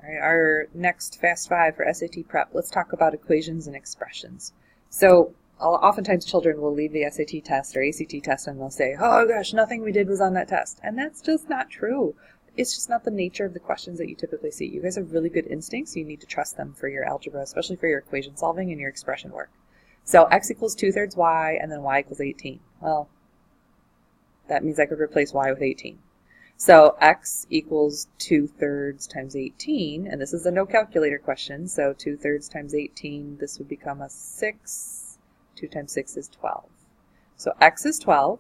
All right, our next Fast Five for SAT prep, let's talk about equations and expressions. So oftentimes children will leave the SAT test or ACT test and they'll say, oh gosh, nothing we did was on that test. And that's just not true. It's just not the nature of the questions that you typically see. You guys have really good instincts. You need to trust them for your algebra, especially for your equation solving and your expression work. So x equals 2/3 y and then y equals 18. Well, that means I could replace y with 18. So x equals 2/3 times 18, and this is a no calculator question, so 2/3 times 18, this would become a 6. 2 times 6 is 12. So x is 12.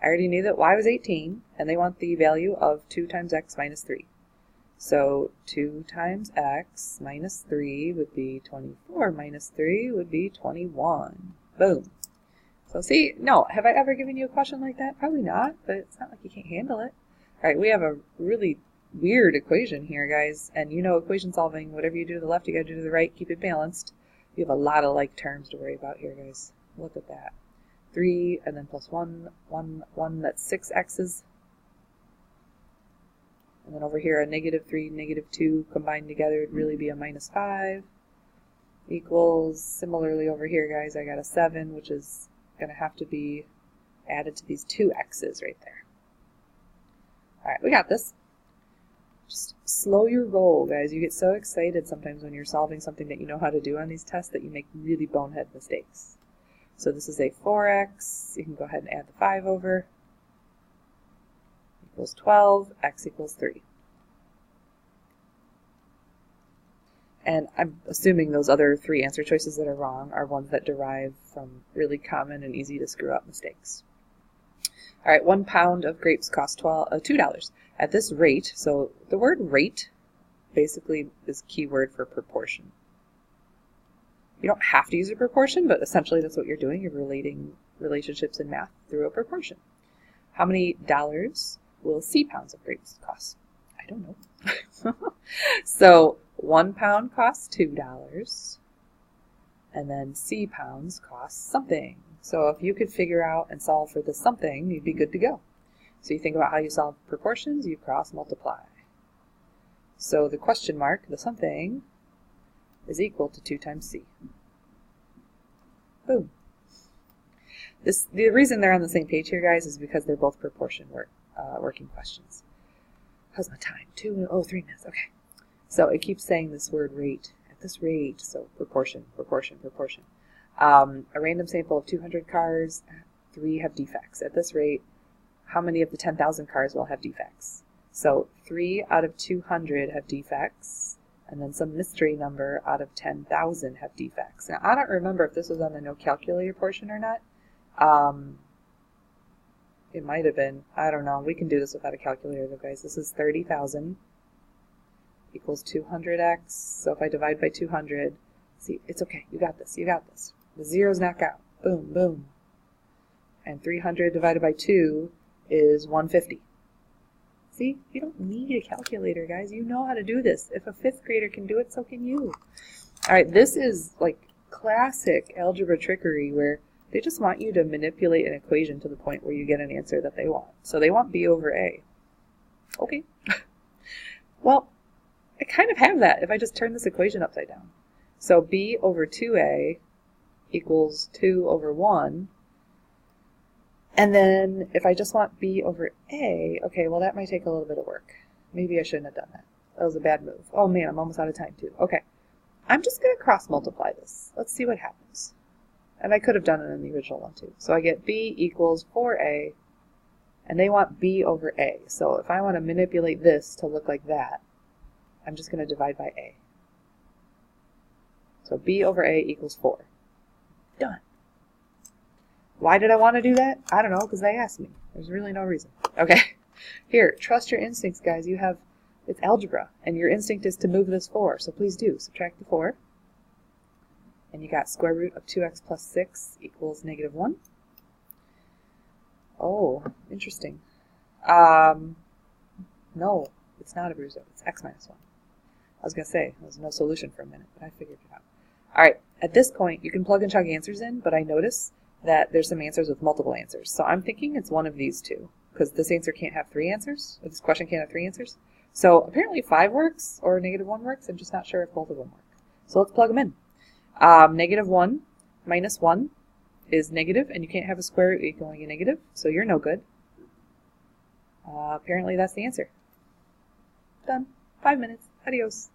I already knew that y was 18, and they want the value of 2 times x minus 3. So 2 times x minus 3 would be 24, minus 3 would be 21. Boom. So see, no, have I ever given you a question like that? Probably not, but it's not like you can't handle it. All right, we have a really weird equation here, guys, and you know equation solving, whatever you do to the left, you got to do to the right, keep it balanced. You have a lot of like terms to worry about here, guys. Look at that. 3 and then plus 1, 1, that's 6 x's. And then over here, a -3, -2 combined together would really be a -5. Equals, similarly over here, guys, I got a 7, which is going to have to be added to these 2 x's right there. All right, we got this. Just slow your roll, guys. You get so excited sometimes when you're solving something that you know how to do on these tests that you make really bonehead mistakes. So this is a 4x. You can go ahead and add the 5 over. Equals 12. X equals 3. And I'm assuming those other 3 answer choices that are wrong are ones that derive from really common and easy to screw up mistakes. All right, 1 pound of grapes costs $2. At this rate, so the word rate basically is keyword for proportion. You don't have to use a proportion, but essentially that's what you're doing. You're relating relationships in math through a proportion. How many dollars will C pounds of grapes cost? I don't know. So 1 pound costs $2, and then C pounds costs something. So if you could figure out and solve for the something, you'd be good to go. So you think about how you solve proportions, you cross multiply. So the question mark, the something, is equal to 2 times C. Boom. The reason they're on the same page here, guys, is because they're both proportion working questions. How's my time? 3 minutes. Okay. So it keeps saying this word rate. At this rate, so proportion, proportion, proportion. A random sample of 200 cars, 3 have defects. At this rate, how many of the 10,000 cars will have defects? So 3 out of 200 have defects, and then some mystery number out of 10,000 have defects. Now, I don't remember if this was on the no calculator portion or not. It might have been. I don't know. We can do this without a calculator, though, guys. This is 30,000 equals 200x. So if I divide by 200, see, it's okay. You got this. You got this. The zeros knock out. Boom, boom. And 300 divided by 2 is 150. See, you don't need a calculator, guys. You know how to do this. If a 5th grader can do it, so can you. All right, this is like classic algebra trickery where they just want you to manipulate an equation to the point where you get an answer that they want. So they want B over A. Okay. Well, I kind of have that if I just turn this equation upside down. So B over 2A equals 2 over 1. And then if I just want B over A, okay, well that might take a little bit of work. Maybe I shouldn't have done that. That was a bad move. Oh man, I'm almost out of time too. Okay, I'm just going to cross multiply this. Let's see what happens. And I could have done it in the original one too. So I get B equals 4A, and they want B over A. So if I want to manipulate this to look like that, I'm just going to divide by A. So B over A equals 4. Done. Why did I want to do that? I don't know, because they asked me. There's really no reason. Okay, here, trust your instincts, guys. It's algebra, and your instinct is to move this 4, so please do. Subtract the 4, and you got square root of 2x plus 6 equals -1. Oh, interesting. No, it's not a root, it's x minus 1. I was going to say, there was no solution for a minute, but I figured it out. All right, at this point, you can plug and chug answers in, but I notice that there's some answers with multiple answers. So I'm thinking it's one of these two, because this answer can't have 3 answers, or this question can't have 3 answers. So apparently 5 works or -1 works. I'm just not sure if both of them work. So let's plug them in. -1 minus 1 is negative, and you can't have a square root equaling a negative, so you're no good. Apparently that's the answer. Done. 5 minutes. Adios.